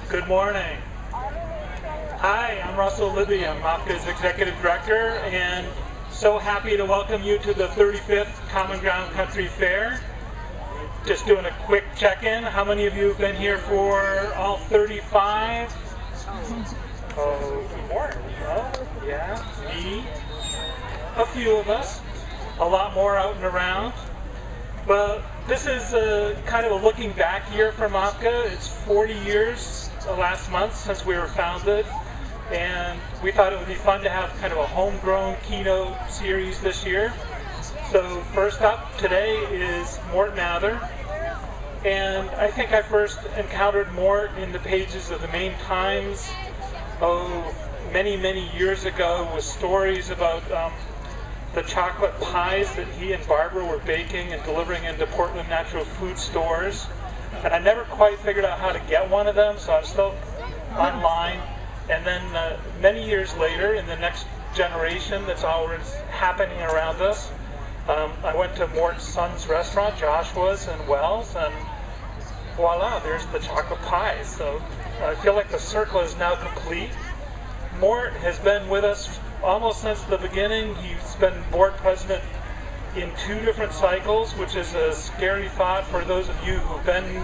Good morning. Hi, I'm Russell Libby. I'm MOFGA's Executive Director, and so happy to welcome you to the 35th Common Ground Country Fair. Just doing a quick check-in. How many of you have been here for all 35? Oh, more. Oh, yeah, me. A few of us. A lot more out and around. Well, this is kind of a looking back year for MOFGA. It's 40 years last month since we were founded, and we thought it would be fun to have kind of a homegrown keynote series this year. So first up today is Mort Mather, and I think I first encountered Mort in the pages of the Maine Times, many years ago, with stories about the chocolate pies that he and Barbara were baking and delivering into Portland Natural Food stores. And I never quite figured out how to get one of them, so I'm still online. And then many years later, in the next generation that's always happening around us, I went to Mort's son's restaurant, Joshua's in Wells, and voila, there's the chocolate pies. So I feel like the circle is now complete. Mort has been with us almost since the beginning. He's been board president in 2 different cycles, which is a scary thought for those of you who've been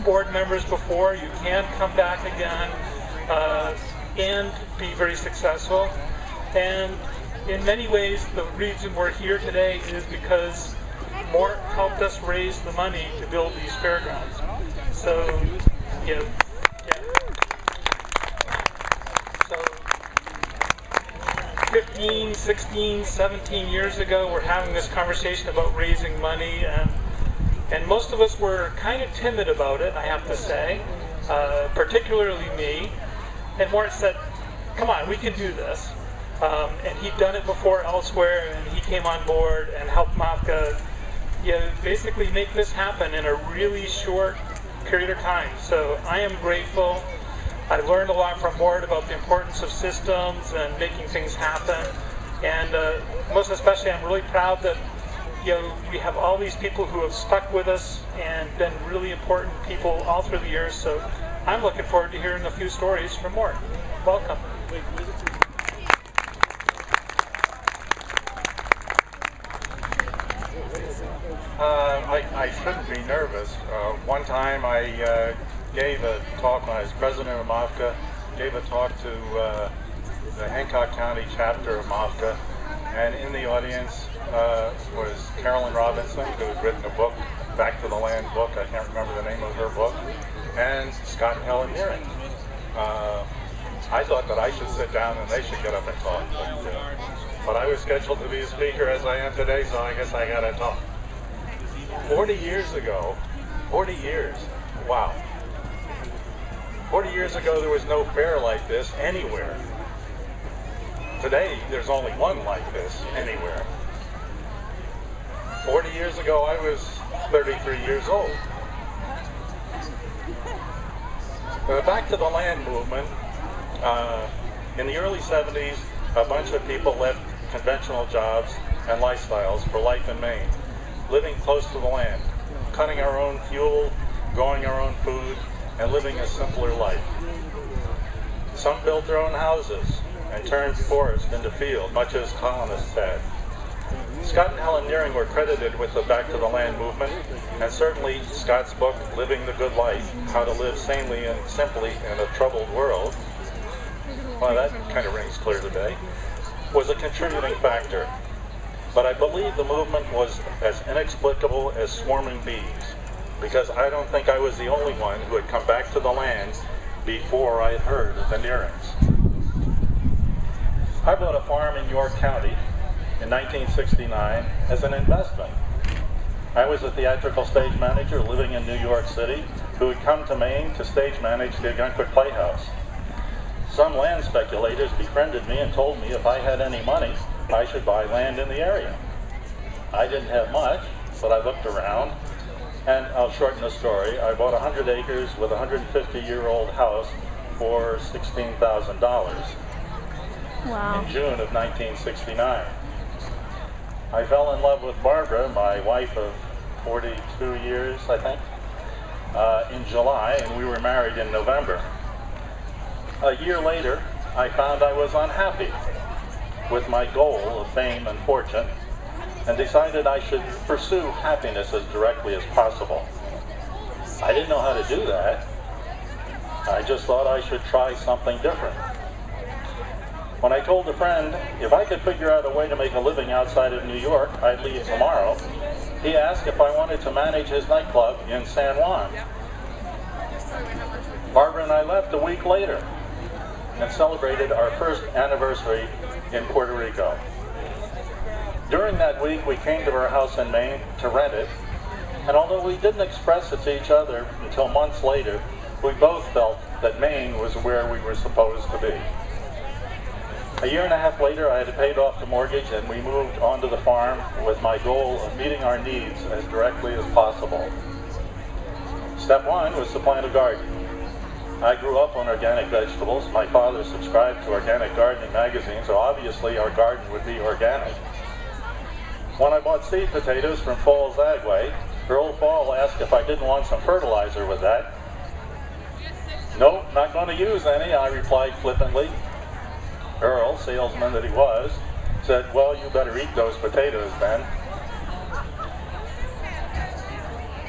board members before. You can come back again and be very successful. And in many ways, the reason we're here today is because Mort helped us raise the money to build these fairgrounds. So, yeah. So 15, 16, 17 years ago, we're having this conversation about raising money, and most of us were kind of timid about it, I have to say, particularly me. And Mort said, come on, we can do this. And he'd done it before elsewhere, and he came on board and helped MOFGA basically make this happen in a really short period of time. So I am grateful. I learned a lot from Mort about the importance of systems and making things happen. And most especially, I'm really proud that we have all these people who have stuck with us and been really important people all through the years. So I'm looking forward to hearing a few stories from Mort. Welcome. I shouldn't be nervous. One time I gave a talk when I was president of MOFGA, gave a talk to the Hancock County chapter of MOFGA, and in the audience was Carolyn Robinson, who had written a book, Back to the Land book, I can't remember the name of her book, and Scott and Helen Nearing. I thought that I should sit down and they should get up and talk, but I was scheduled to be a speaker as I am today, so I guess I gotta talk. 40 years ago, 40 years, wow. 40 years ago, there was no fair like this anywhere. Today, there's only one like this anywhere. 40 years ago, I was 33 years old. Back to the land movement. In the early 70s, a bunch of people left conventional jobs and lifestyles for life in Maine, living close to the land, cutting our own fuel, growing our own food, and living a simpler life. Some built their own houses and turned forest into field, much as colonists had. Scott and Helen Nearing were credited with the Back to the Land movement, and certainly Scott's book, Living the Good Life, How to Live Sanely and Simply in a Troubled World, well, that kind of rings clear today, was a contributing factor. But I believe the movement was as inexplicable as swarming bees, because I don't think I was the only one who had come back to the land before I had heard of the Nearings. I bought a farm in York County in 1969 as an investment. I was a theatrical stage manager living in New York City who had come to Maine to stage manage the Gunkwit Playhouse. Some land speculators befriended me and told me if I had any money, I should buy land in the area. I didn't have much, but I looked around, and I'll shorten the story. I bought 100 acres with a 150-year-old house for $16,000 Wow. in June of 1969. I fell in love with Barbara, my wife of 42 years, I think, in July, and we were married in November. A year later, I found I was unhappy with my goal of fame and fortune, and decided I should pursue happiness as directly as possible. I didn't know how to do that. I just thought I should try something different. When I told a friend if I could figure out a way to make a living outside of New York, I'd leave tomorrow, he asked if I wanted to manage his nightclub in San Juan. Barbara and I left a week later and celebrated our first anniversary in Puerto Rico. During that week, we came to our house in Maine to rent it, and although we didn't express it to each other until months later, we both felt that Maine was where we were supposed to be. A year and a half later, I had paid off the mortgage, and we moved onto the farm with my goal of meeting our needs as directly as possible. Step one was to plant a garden. I grew up on organic vegetables. My father subscribed to organic gardening magazines, so obviously our garden would be organic. When I bought seed potatoes from Falls Agway, Earl Fall asked if I didn't want some fertilizer with that. "Nope, not going to use any," I replied flippantly. Earl, salesman that he was, said, "Well, you better eat those potatoes then."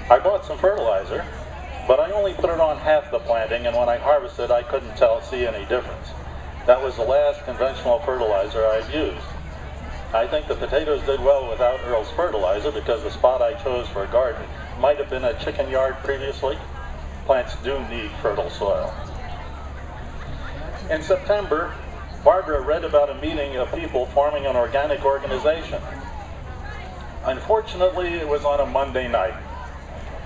I bought some fertilizer, but I only put it on half the planting, and when I harvested, I couldn't see any difference. That was the last conventional fertilizer I'd used. I think the potatoes did well without Earl's fertilizer because the spot I chose for a garden might have been a chicken yard previously. Plants do need fertile soil. In September, Barbara read about a meeting of people forming an organic organization. Unfortunately, it was on a Monday night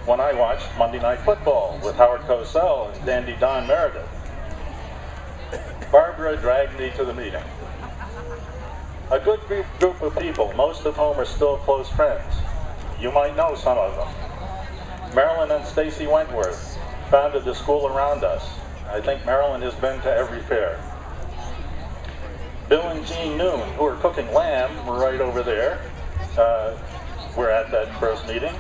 when I watched Monday Night Football with Howard Cosell and Dandy Don Meredith. Barbara dragged me to the meeting. A good group of people, most of whom are still close friends. You might know some of them. Marilyn and Stacy Wentworth founded the school around us. I think Marilyn has been to every fair. Bill and Jean Noon, who are cooking lamb, were right over there. We're at that first meeting.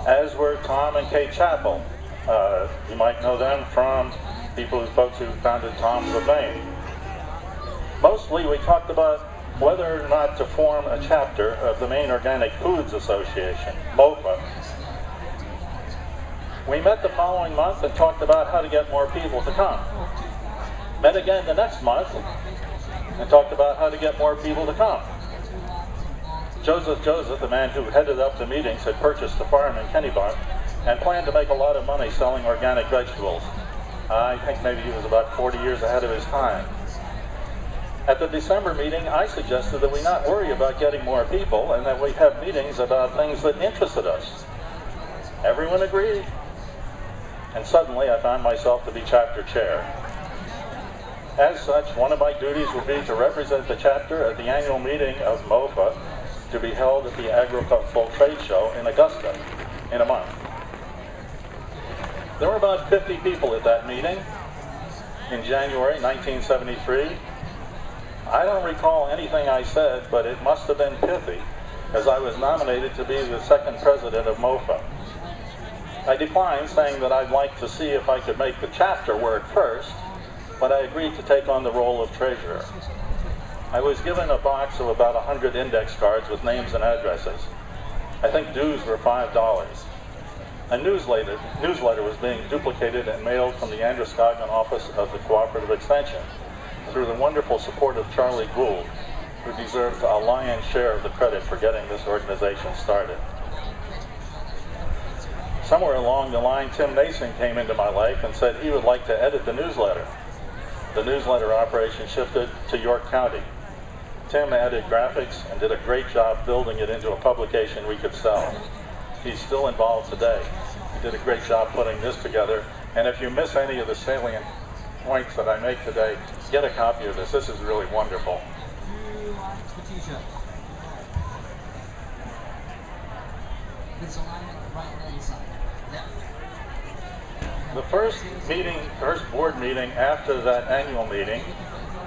As were Tom and Kate Chappell. You might know them from folks who founded Tom's of Maine. Mostly we talked about whether or not to form a chapter of the Maine Organic Foods Association, MOFGA. We met the following month and talked about how to get more people to come. Met again the next month and talked about how to get more people to come. Joseph, the man who headed up the meetings, had purchased a farm in Kennebunk and planned to make a lot of money selling organic vegetables. I think maybe he was about 40 years ahead of his time. At the December meeting, I suggested that we not worry about getting more people and that we have meetings about things that interested us. Everyone agreed. And suddenly I found myself to be chapter chair. As such, one of my duties would be to represent the chapter at the annual meeting of MOFGA to be held at the Agricultural Trade Show in Augusta in a month. There were about 50 people at that meeting in January 1973. I don't recall anything I said, but it must have been pithy, as I was nominated to be the second president of MOFGA. I declined, saying that I'd like to see if I could make the chapter work first, but I agreed to take on the role of treasurer. I was given a box of about 100 index cards with names and addresses. I think dues were $5. A newsletter was being duplicated and mailed from the Androscoggin office of the Cooperative Extension through the wonderful support of Charlie Gould, who deserves a lion's share of the credit for getting this organization started. Somewhere along the line, Tim Nason came into my life and said he would like to edit the newsletter. The newsletter operation shifted to York County. Tim added graphics and did a great job building it into a publication we could sell. He's still involved today. He did a great job putting this together, and if you miss any of the salient points that I make today, get a copy of this. This is really wonderful. The first board meeting after that annual meeting,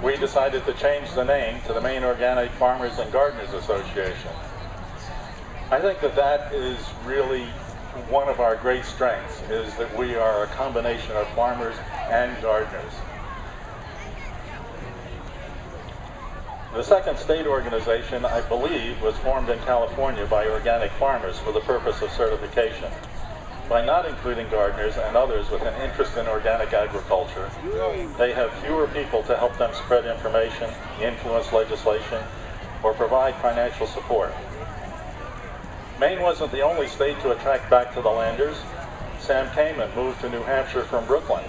we decided to change the name to the Maine Organic Farmers and Gardeners Association. I think that is really one of our great strengths, is that we are a combination of farmers and gardeners. The second state organization, I believe, was formed in California by organic farmers for the purpose of certification. By not including gardeners and others with an interest in organic agriculture, they have fewer people to help them spread information, influence legislation, or provide financial support. Maine wasn't the only state to attract back to the landers. Sam Kamen moved to New Hampshire from Brooklyn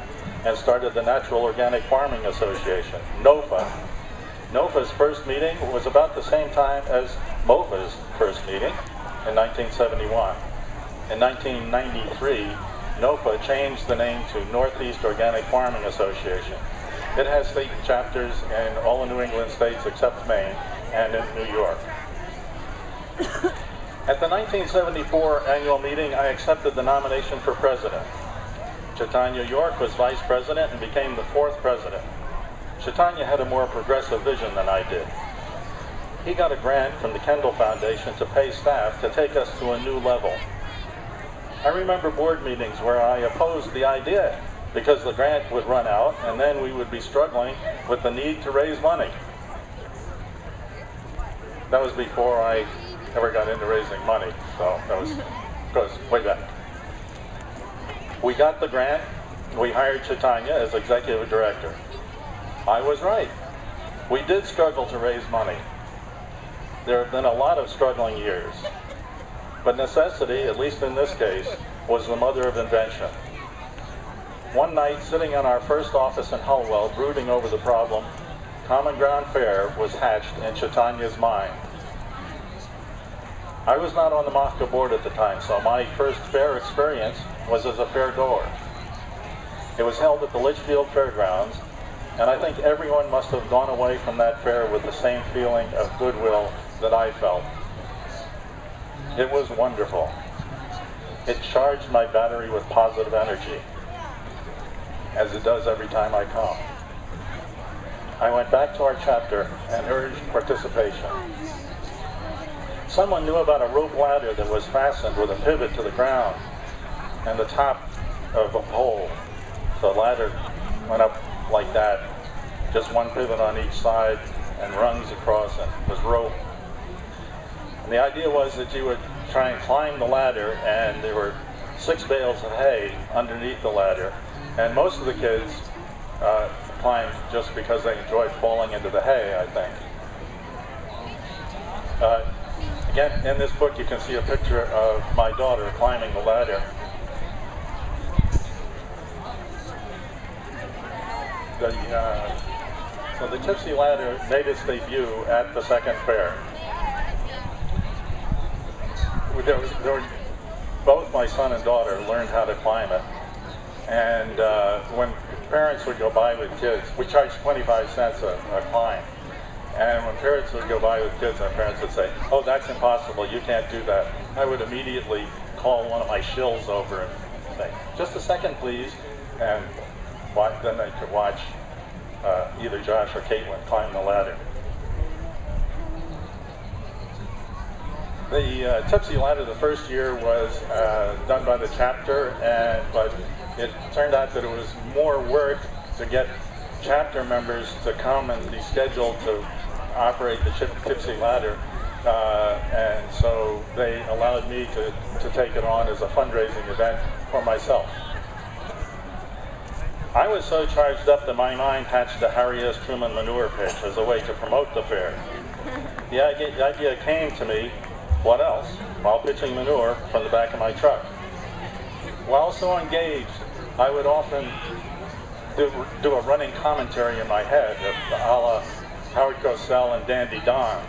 and started the Natural Organic Farming Association, NOFA. NOFA's first meeting was about the same time as MOFGA's first meeting in 1971. In 1993, NOFA changed the name to Northeast Organic Farming Association. It has state chapters in all the New England states except Maine and in New York. At the 1974 annual meeting, I accepted the nomination for president. Chaitanya York was vice president and became the fourth president. Chaitanya had a more progressive vision than I did. He got a grant from the Kendall Foundation to pay staff to take us to a new level. I remember board meetings where I opposed the idea because the grant would run out and then we would be struggling with the need to raise money. That was before I ever got into raising money, so that goes way back. We got the grant, we hired Chaitanya as executive director. I was right. We did struggle to raise money. There have been a lot of struggling years. But necessity, at least in this case, was the mother of invention. One night, sitting in our first office in Hullwell, brooding over the problem, Common Ground Fair was hatched in Chaitanya's mind. I was not on the MOFGA board at the time, so my first fair experience was as a fair goer. It was held at the Litchfield Fairgrounds, and I think everyone must have gone away from that fair with the same feeling of goodwill that I felt. It was wonderful. It charged my battery with positive energy, as it does every time I come. I went back to our chapter and urged participation. Someone knew about a rope ladder that was fastened with a pivot to the ground and the top of a pole. The ladder went up like that, just one pivot on each side and rungs across and was rope. And the idea was that you would try and climb the ladder, and there were 6 bales of hay underneath the ladder. And most of the kids climbed just because they enjoyed falling into the hay, I think. Again, in this book you can see a picture of my daughter climbing the ladder. So the Tipsy Ladder made its debut at the second fair. Both my son and daughter learned how to climb it. And when parents would go by with kids, we charged 25 cents a climb. And when parents would go by with kids, my parents would say, "Oh, that's impossible, you can't do that." I would immediately call one of my shills over and say, "Just a second, please." And then they could watch either Josh or Caitlin climb the ladder. The Tipsy Ladder the first year was done by the chapter, but it turned out that it was more work to get chapter members to come and be scheduled to operate the Tipsy Ladder, and so they allowed me to take it on as a fundraising event for myself. I was so charged up that my mind hatched the Harry S. Truman Manure Pitch as a way to promote the fair. The idea came to me, what else, while pitching manure from the back of my truck. While so engaged, I would often do a running commentary in my head, a la Howard Cosell and Dandy Don.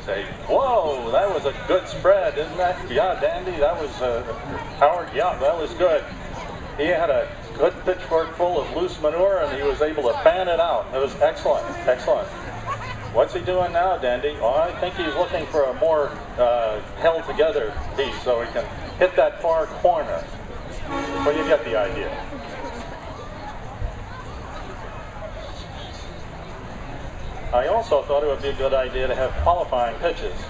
Say, "Whoa, that was a good spread, isn't that? Yeah, Dandy, that was, Howard, yeah, that was good." He had a good pitchfork full of loose manure and he was able to fan it out. It was excellent, excellent. "What's he doing now, Dandy?" "Oh, I think he's looking for a more held together piece so he can hit that far corner." Well, you get the idea. I also thought it would be a good idea to have qualifying pitches,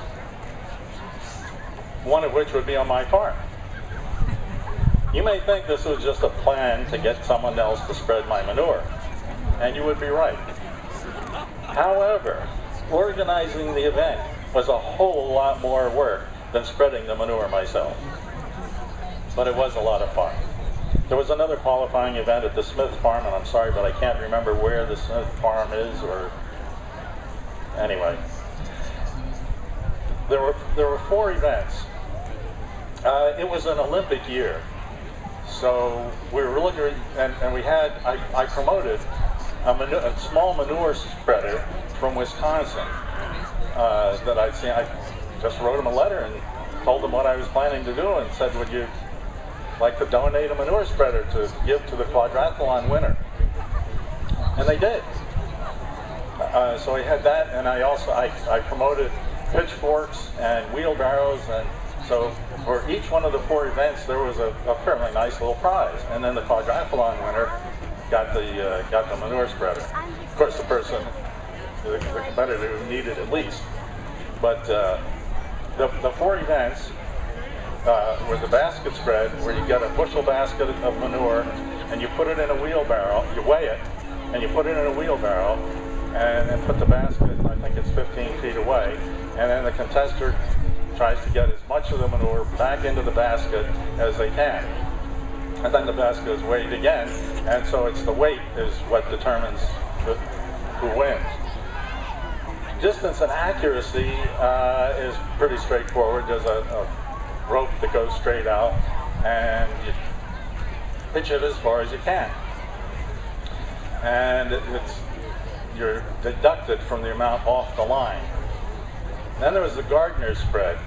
one of which would be on my farm. You may think this was just a plan to get someone else to spread my manure, and you would be right. However, organizing the event was a whole lot more work than spreading the manure myself. But it was a lot of fun. There was another qualifying event at the Smith Farm, and I'm sorry, but I can't remember where the Smith Farm is, or anyway. There were 4 events. It was an Olympic year, so we were looking, and we had, I promoted a small manure spreader from Wisconsin that I'd seen. I just wrote him a letter and told them what I was planning to do, and said, would you like to donate a manure spreader to give to the quadrathalon winner? And they did. So I had that, and I promoted pitchforks and wheelbarrows, and so for each one of the 4 events there was a fairly nice little prize. And then the quadrathalon winner got the manure spreader. Of course, the competitor who needed it least. But the 4 events were the basket spread, where you get a bushel basket of manure and you put it in a wheelbarrow, you weigh it, and you put it in a wheelbarrow, and then put the basket, I think it's 15 feet away, and then the contestant tries to get as much of the manure back into the basket as they can. And then the basket is weighed again, and so it's the weight is what determines who wins. Distance and accuracy is pretty straightforward. There's a rope that goes straight out, and you pitch it as far as you can. And you're deducted from the amount off the line. Then there was the gardener's spread.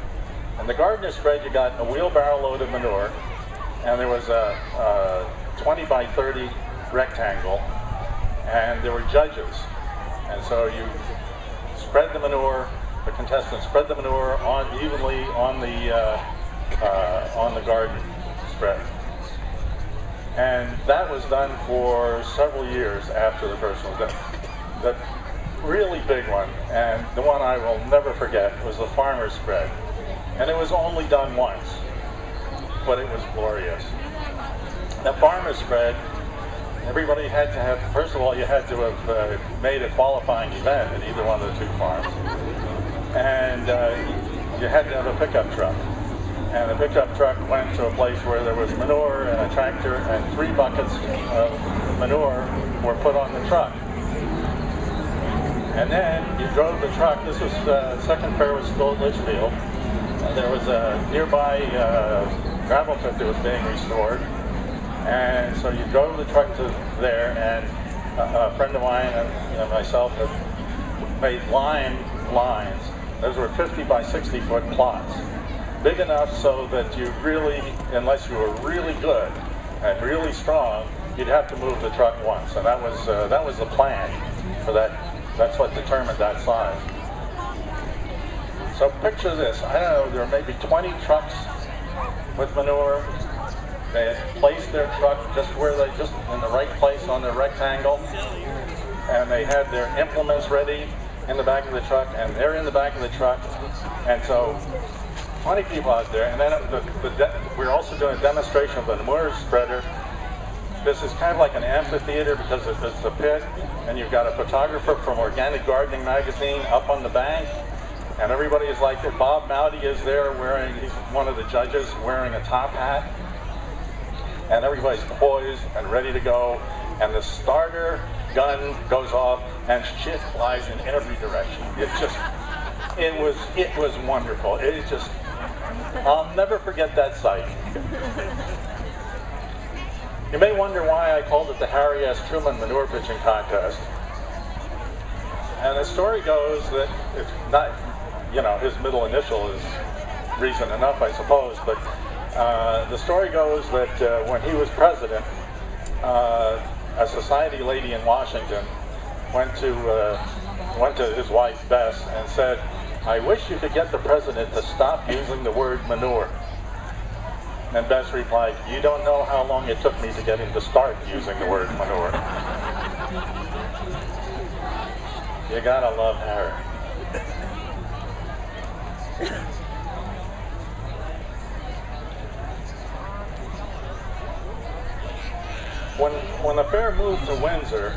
And the gardener's spread, you got a wheelbarrow load of manure, and there was a 20 by 30 rectangle, and there were judges. And so you spread the manure, the contestants spread the manure evenly on the garden spread. And that was done for several years after the first one. The really big one, and the one I will never forget, was the farmer's spread. And it was only done once, but it was glorious. The farmer's spread, everybody had to have, first of all, you had to have made a qualifying event at either one of the 2 farms. And you had to have a pickup truck. And the pickup truck went to a place where there was manure and a tractor, and 3 buckets of manure were put on the truck. And then you drove the truck. This was second fair was still at Litchfield. There was a nearby gravel pit that was being restored, and so you drove the truck to there. And a friend of mine and myself had made lines. Those were 50 by 60 foot plots, big enough so that you really, unless you were really good and really strong, you'd have to move the truck once. And that was the plan for that. That's what determined that size. So picture this. I don't know, there may be 20 trucks with manure. They had placed their truck just in the right place on the rectangle. And they had their implements ready in the back of the truck, and they're in the back of the truck. And so 20 people out there. And then we're also doing a demonstration of the manure spreader. This is kind of like an amphitheater because it's a pit, and you've got a photographer from Organic Gardening magazine up on the bank, and everybody is like, Bob Mowdy is there he's one of the judges, wearing a top hat, and everybody's poised and ready to go, and the starter gun goes off, and shit flies in every direction. It was wonderful. I'll never forget that sight. You may wonder why I called it the Harry S. Truman Manure Pitching Contest. And the story goes that it's not, his middle initial is reason enough, I suppose, but the story goes that when he was president, a society lady in Washington went to his wife, Bess, and said, "I wish you could get the president to stop using the word manure." And Bess replied, "You don't know how long it took me to get him to start using the word manure." You gotta love Harry. When the fair moved to Windsor,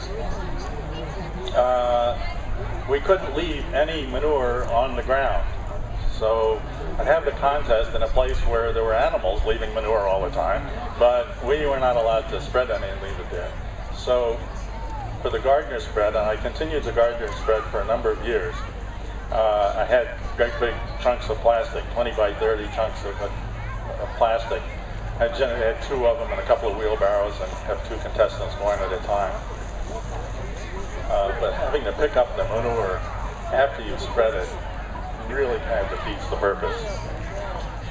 we couldn't leave any manure on the ground. So I'd have the contest in a place where there were animals leaving manure all the time, but we were not allowed to spread any and leave it there. So for the gardener spread, and I continued the gardener spread for a number of years, I had great big chunks of plastic, 20 by 30 chunks of plastic. I generally had 2 of them and a couple of wheelbarrows and have 2 contestants going at a time. But having to pick up the manure after you've spread it really kind of defeats the purpose.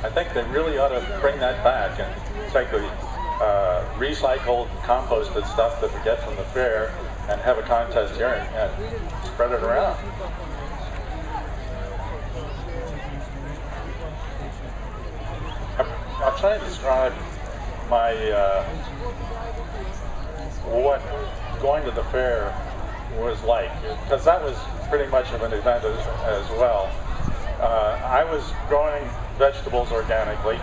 I think they really ought to bring that back and take the recycled, composted stuff that we get from the fair and have a contest here and spread it around. I'll try and describe my what going to the fair was like, because that was pretty much of an event as well. I was growing vegetables organically,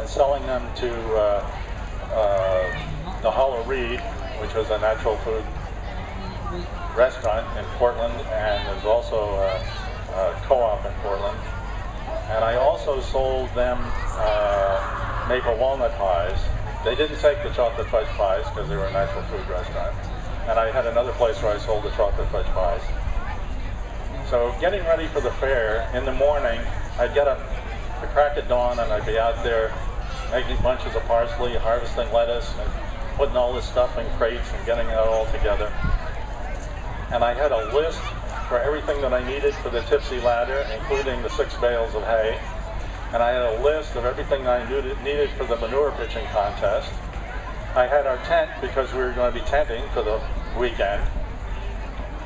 selling them to the Hollow Reed, which was a natural food restaurant in Portland, and there's also a co-op in Portland. And I also sold them maple walnut pies. They didn't take the chocolate fudge pies because they were a natural food restaurant. And I had another place where I sold the chocolate fudge pies. So getting ready for the fair, in the morning, I'd get up the crack of dawn and I'd be out there making bunches of parsley, harvesting lettuce, and putting all this stuff in crates and getting it all together. And I had a list for everything that I needed for the tipsy ladder, including the 6 bales of hay. And I had a list of everything that I needed for the manure pitching contest. I had our tent because we were going to be tenting for the weekend.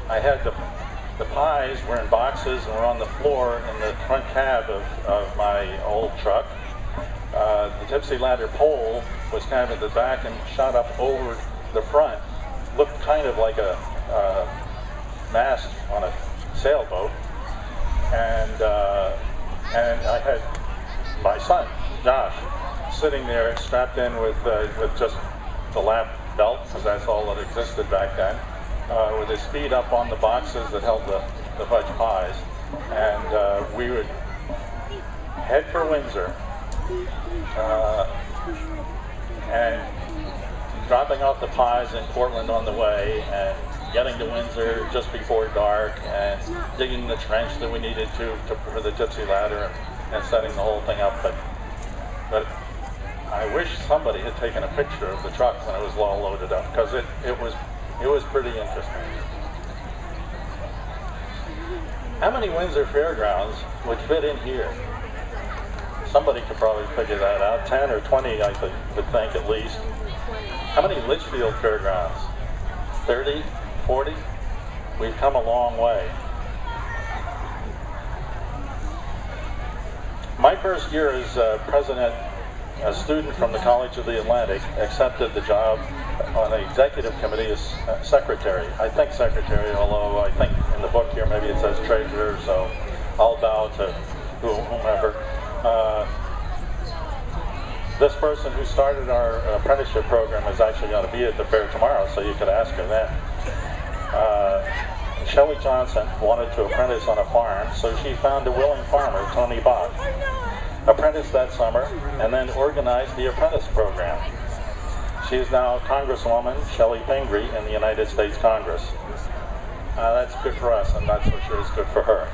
I had the pies were in boxes and were on the floor in the front cab of my old truck. The tipsy ladder pole was kind of at the back and shot up over the front. Looked kind of like a mast on a sailboat, and I had my son Josh sitting there strapped in with just the lap belt, because that's all that existed back then, with his feet up on the boxes that held the fudge pies, and we would head for Windsor, and dropping off the pies in Portland on the way, and getting to Windsor just before dark, and digging the trench that we needed for the tipsy ladder, and setting the whole thing up. But I wish somebody had taken a picture of the truck when it was all loaded up, because it was pretty interesting. How many Windsor fairgrounds would fit in here? Somebody could probably figure that out. 10 or 20, I would think, at least. How many Litchfield fairgrounds? 30? 40? We've come a long way. My first year as president, a student from the College of the Atlantic accepted the job on the executive committee as secretary. I think secretary, although I think in the book here maybe it says treasurer, so I'll bow to whomever. This person who started our apprenticeship program is actually going to be at the fair tomorrow, so you could ask her then. Shelley Johnson wanted to apprentice on a farm, so she found a willing farmer, Tony Bach, apprenticed that summer, and then organized the apprentice program. She is now Congresswoman Shelley Pingree in the United States Congress. That's good for us, and not so sure it's good for her.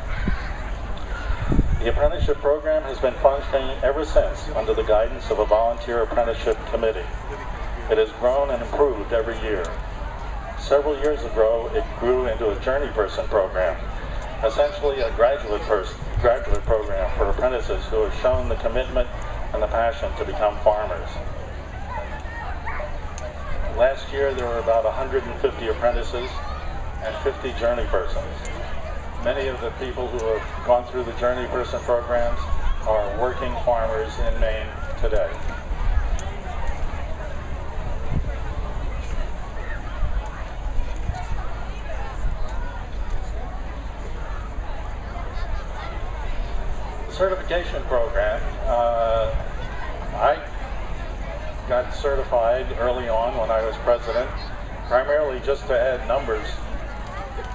The apprenticeship program has been functioning ever since under the guidance of a volunteer apprenticeship committee. It has grown and improved every year. Several years ago, it grew into a journey person program, essentially a graduate program for apprentices who have shown the commitment and the passion to become farmers. Last year, there were about 150 apprentices and 50 journey persons. Many of the people who have gone through the journey person programs are working farmers in Maine today. Certification program. I got certified early on when I was president, primarily just to add numbers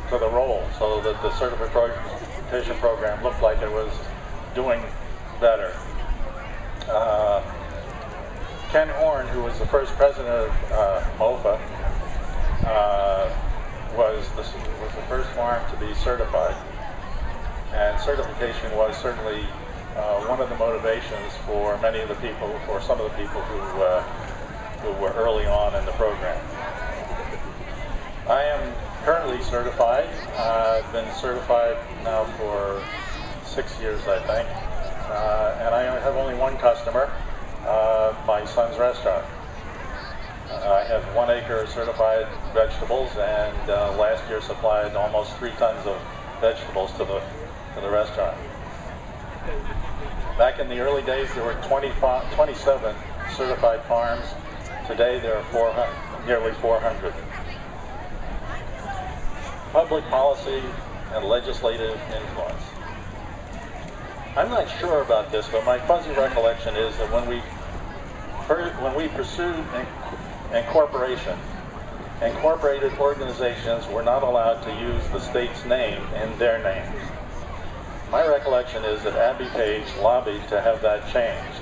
to the role so that the certification program looked like it was doing better. Ken Horn, who was the first president of MOFGA, was the first farm to be certified. And certification was certainly one of the motivations for many of the people, or some of the people who were early on in the program. I am currently certified. I've been certified now for 6 years, I think. And I have only one customer, my son's restaurant. I have 1 acre of certified vegetables, and last year supplied almost 3 tons of vegetables to the restaurant. Back in the early days, there were 27 certified farms. Today, there are nearly 400. Public policy and legislative influence. I'm not sure about this, but my fuzzy recollection is that when we pursued incorporation, incorporated organizations were not allowed to use the state's name in their names. My recollection is that Abby Page lobbied to have that changed.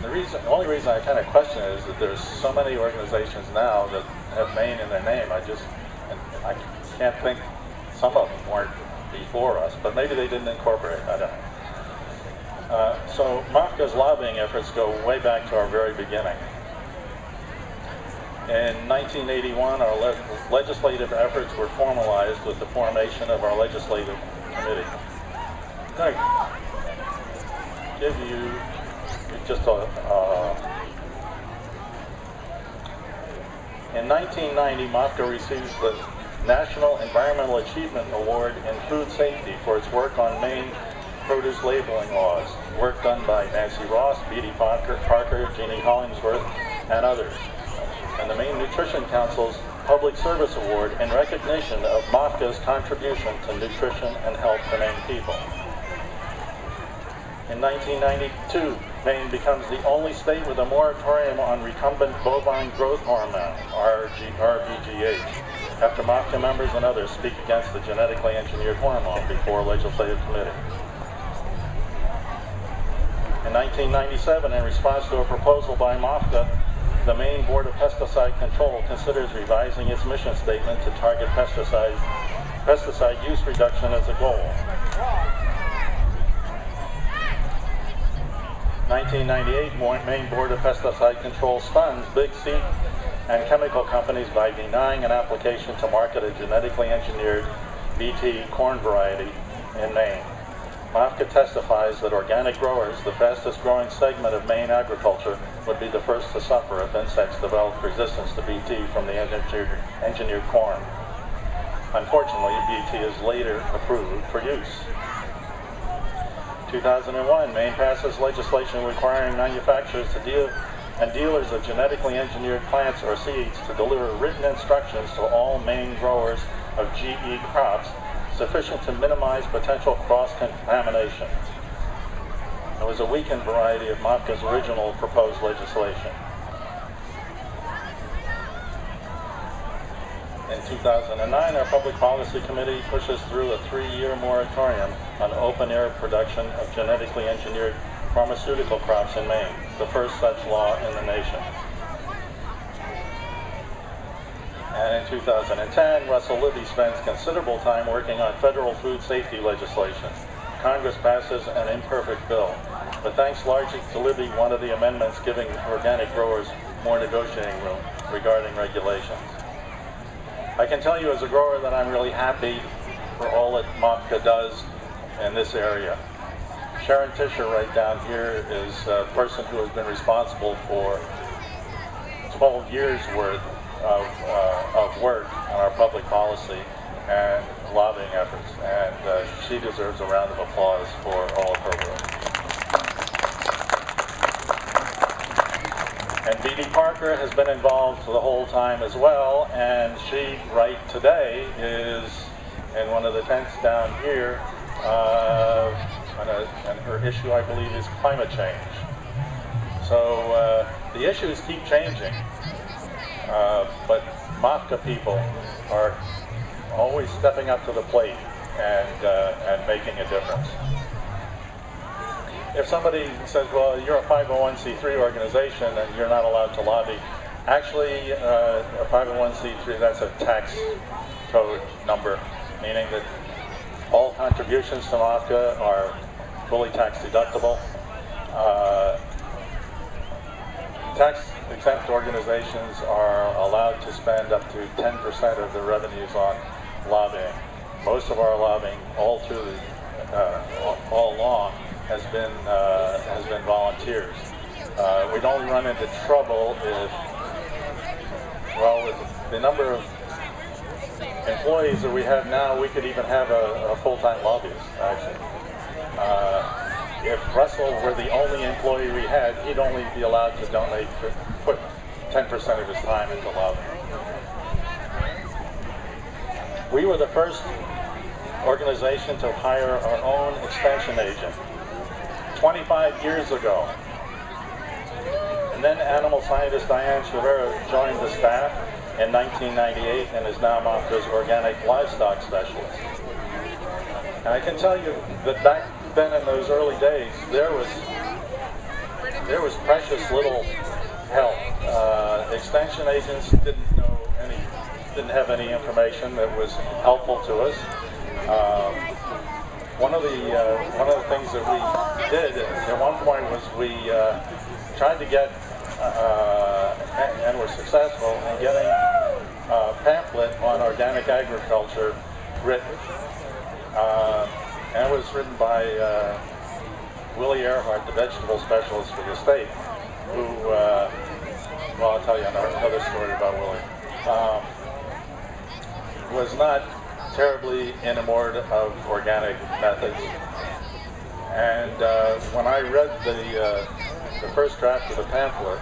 The only reason I kind of question it is that there's so many organizations now that have Maine in their name. I can't think, some of them weren't before us, but maybe they didn't incorporate, I don't know. So MOFGA's lobbying efforts go way back to our very beginning. In 1981, our legislative efforts were formalized with the formation of our legislative committee. I'm going to give you just in 1990, MOFGA receives the National Environmental Achievement Award in Food Safety for its work on Maine produce labeling laws, work done by Nancy Ross, Beatty Parker, Jeannie Hollingsworth, and others. And the Maine Nutrition Council's Public Service Award in recognition of MOFGA's contribution to nutrition and health for Maine people. In 1992, Maine becomes the only state with a moratorium on recombinant bovine growth hormone, RBGH, after MOFGA members and others speak against the genetically engineered hormone before a legislative committee. In 1997, in response to a proposal by MOFGA, the Maine Board of Pesticide Control considers revising its mission statement to target pesticide use reduction as a goal. 1998, Maine Board of Pesticide Control stuns big seed and chemical companies by denying an application to market a genetically engineered BT corn variety in Maine. MOFGA testifies that organic growers, the fastest growing segment of Maine agriculture, would be the first to suffer if insects develop resistance to BT from the engineered corn. Unfortunately, BT is later approved for use. 2001, Maine passes legislation requiring manufacturers and dealers of genetically engineered plants or seeds to deliver written instructions to all Maine growers of GE crops sufficient to minimize potential cross-contamination. It was a weakened variety of MOFGA's original proposed legislation. In 2009, our Public Policy Committee pushes through a 3-year moratorium on open-air production of genetically engineered pharmaceutical crops in Maine, the first such law in the nation. And in 2010, Russell Libby spends considerable time working on federal food safety legislation. Congress passes an imperfect bill, but thanks largely to Libby, one of the amendments giving organic growers more negotiating room regarding regulations. I can tell you as a grower that I'm really happy for all that MOFGA does in this area. Sharon Tischer right down here is a person who has been responsible for 12 years worth of work on our public policy and lobbying efforts, and she deserves a round of applause for all of her work. And Beatty Parker has been involved the whole time as well, and she, right today, is in one of the tents down here, and her issue, I believe, is climate change. So the issues keep changing, but MOFGA people are always stepping up to the plate and making a difference. If somebody says, well, you're a 501c3 organization and you're not allowed to lobby, actually a 501c3, that's a tax code number, meaning that all contributions to MOFGA are fully tax deductible. Tax-exempt organizations are allowed to spend up to 10% of their revenues on lobbying. Most of our lobbying, all along, has been volunteers. We don't run into trouble if, well, with the number of employees that we have now, we could even have a full-time lobbyist, actually. If Russell were the only employee we had, he'd only be allowed to put 10% of his time into lobbying. We were the first organization to hire our own extension agent 25 years ago. And then animal scientist Diane Chavera joined the staff in 1998 and is now MOFGA's organic livestock specialist. And I can tell you that back then in those early days, there was precious little help. Extension agents didn't have any information that was helpful to us. One of the things that we did at one point was we tried to get and were successful in getting a pamphlet on organic agriculture written. And it was written by Willie Earhart, the vegetable specialist for the state, who, well, I'll tell you another story about Willie, was not terribly enamored of organic methods. And when I read the first draft of the pamphlet,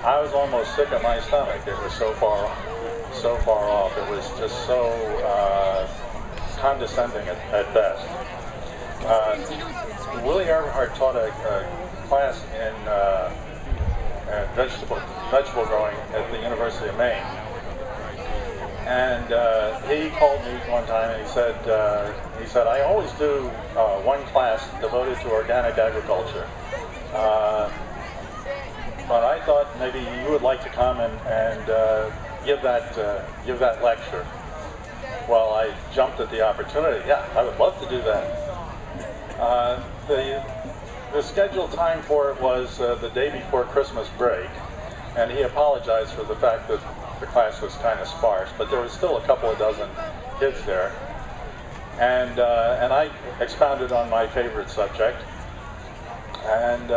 I was almost sick at my stomach. It was so far off. It was just so condescending at best. Willie Earhart taught a class in vegetable growing at the University of Maine. And he called me one time and he said, I always do one class devoted to organic agriculture. But I thought maybe you would like to come and give that lecture. Well, I jumped at the opportunity. Yeah, I would love to do that. The scheduled time for it was the day before Christmas break, and he apologized for the fact that the class was kind of sparse, but there was still a couple of dozen kids there. And I expounded on my favorite subject, and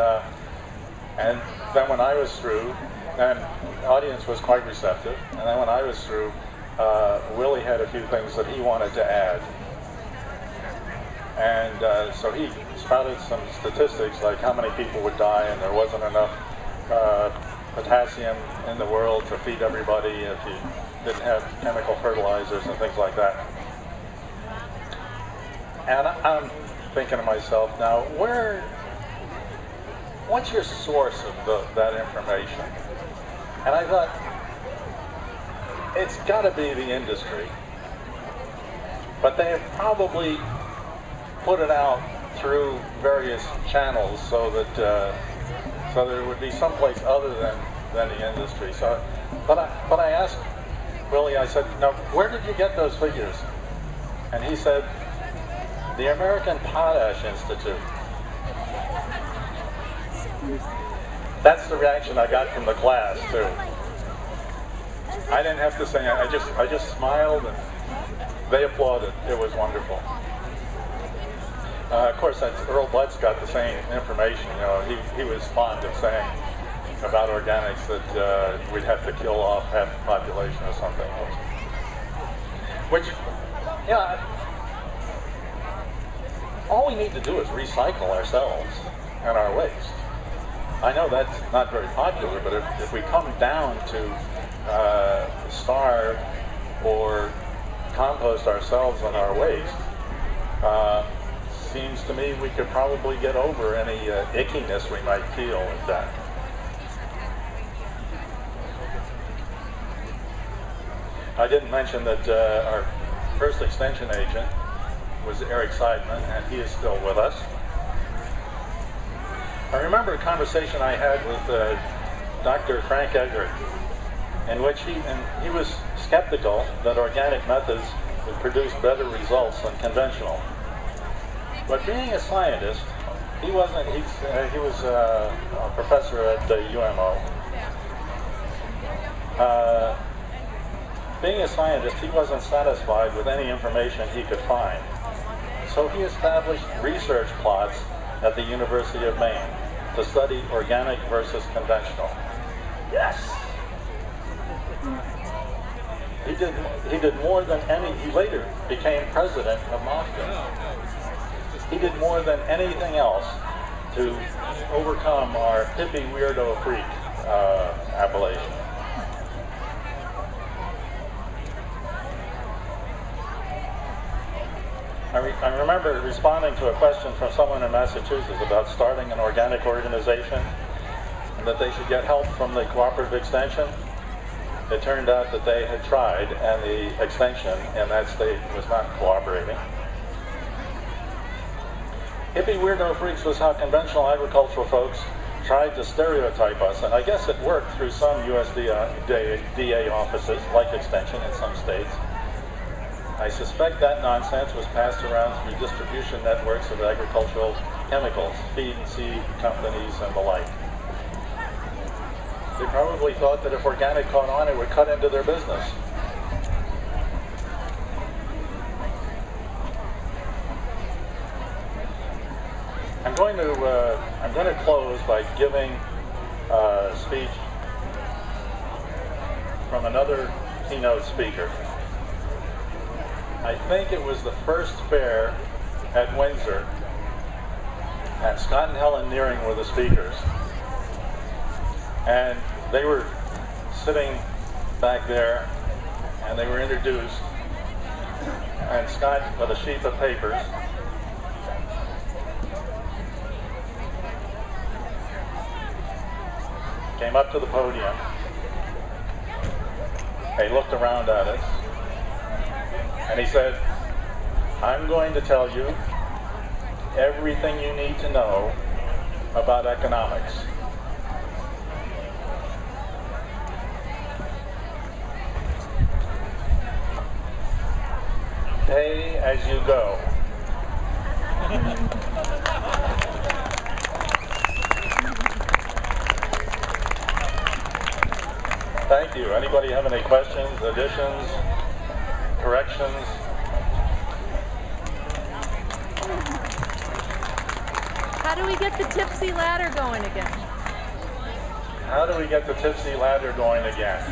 then when I was through, and the audience was quite receptive, and then when I was through, Willie had a few things that he wanted to add. And so he spouted some statistics like how many people would die and there wasn't enough potassium in the world to feed everybody if you didn't have chemical fertilizers and things like that. And I'm thinking to myself now, what's your source of that information? And I thought, it's got to be the industry. But they have probably put it out through various channels so that there would be someplace other than the industry. So, but I asked Willie, I said, now, where did you get those figures? And he said, the American Potash Institute. That's the reaction I got from the class, too. I didn't have to say, I just smiled and they applauded. It was wonderful. Of course, Earl Butts got the same information. You know, he was fond of saying about organics that we'd have to kill off half the population or something. Which, yeah, all we need to do is recycle ourselves and our waste. I know that's not very popular, but if we come down to starve or compost ourselves and our waste, seems to me we could probably get over any ickiness we might feel with that. I didn't mention that our first extension agent was Eric Seidman, and he is still with us. I remember a conversation I had with Dr. Frank Eggert, in which he was skeptical that organic methods would produce better results than conventional. But being a scientist, he was a professor at the UMO. Being a scientist, he wasn't satisfied with any information he could find. So he established research plots at the University of Maine to study organic versus conventional. Yes! He did more than any, he later became president of MOFGA. He did more than anything else to overcome our hippie weirdo freak appellation. I remember responding to a question from someone in Massachusetts about starting an organic organization and that they should get help from the cooperative extension. It turned out that they had tried and the extension in that state was not cooperating. Hippie weirdo freaks was how conventional agricultural folks tried to stereotype us, and I guess it worked through some USDA offices, like extension in some states. I suspect that nonsense was passed around through distribution networks of agricultural chemicals, feed and seed companies and the like. They probably thought that if organic caught on, it would cut into their business. I'm going to close by giving a speech from another keynote speaker. I think it was the first fair at Windsor, and Scott and Helen Nearing were the speakers. And they were sitting back there, and they were introduced, and Scott, with a sheet of papers, came up to the podium. He looked around at us, and he said, "I'm going to tell you everything you need to know about economics." Pay as you go. Thank you. Anybody have any questions, additions, corrections? How do we get the tipsy ladder going again? How do we get the tipsy ladder going again?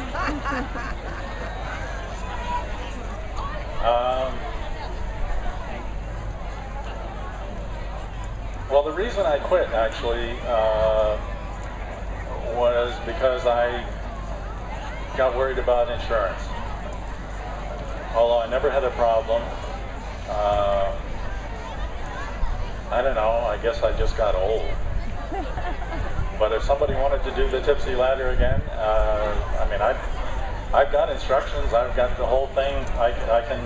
Well, the reason I quit actually was because I got worried about insurance. Although I never had a problem, I don't know, I guess I just got old. But if somebody wanted to do the tipsy ladder again, I mean, I've got instructions, I've got the whole thing, I can,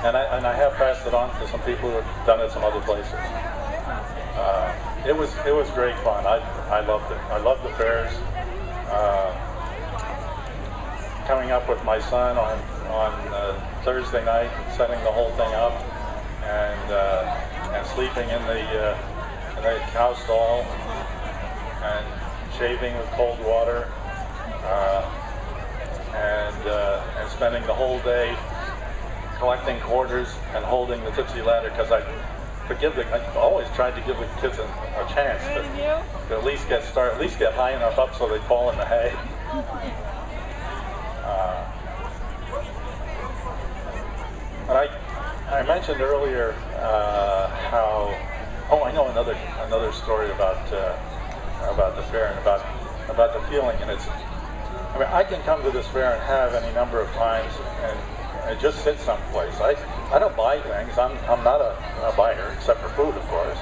and I have passed it on to some people who have done it some other places. It was great fun. I loved it. I loved the fairs. Coming up with my son on Thursday night and setting the whole thing up, and sleeping in the cow stall and shaving with cold water, and spending the whole day collecting quarters and holding the tipsy ladder, because I always tried to give the kids a chance to at least get high enough up so they'd fall in the hay. And I mentioned earlier how, I know another story about the fair and about the feeling, and I mean, I can come to this fair and have any number of times and just sit someplace. I don't buy things. I'm not a buyer, except for food, of course.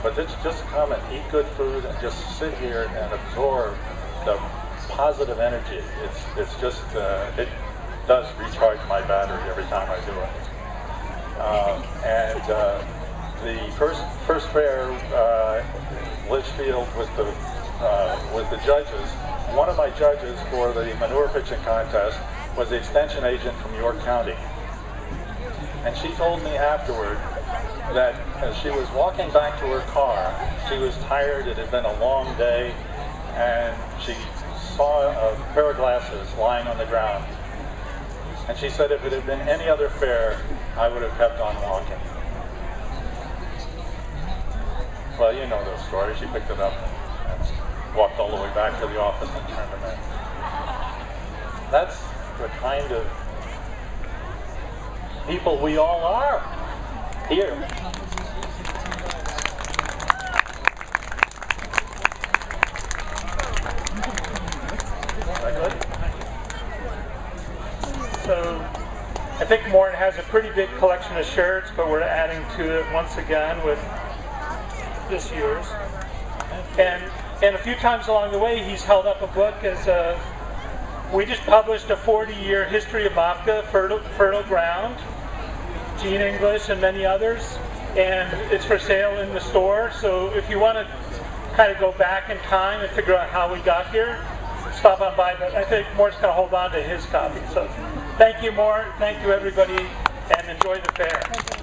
But just come and eat good food and just sit here and absorb the positive energy. It's just does recharge my battery every time I do it. The first fair, Litchfield was the judges. One of my judges for the manure pitching contest was the extension agent from York County. And she told me afterward that as she was walking back to her car, she was tired, it had been a long day, and she saw a pair of glasses lying on the ground. And she said if it had been any other fair, I would have kept on walking. Well, you know the story. She picked it up and walked all the way back to the office and turned them in. That's the kind of people we all are here. So I think Mort has a pretty big collection of shirts, but we're adding to it once again with this year's. And a few times along the way, he's held up a book as we just published a 40-year history of MOFGA, fertile ground, Gene English, and many others. And it's for sale in the store. So if you want to kind of go back in time and figure out how we got here, stop on by. But I think Mort's going to hold on to his copy. So thank you, Mort. Thank you, everybody, and enjoy the fair.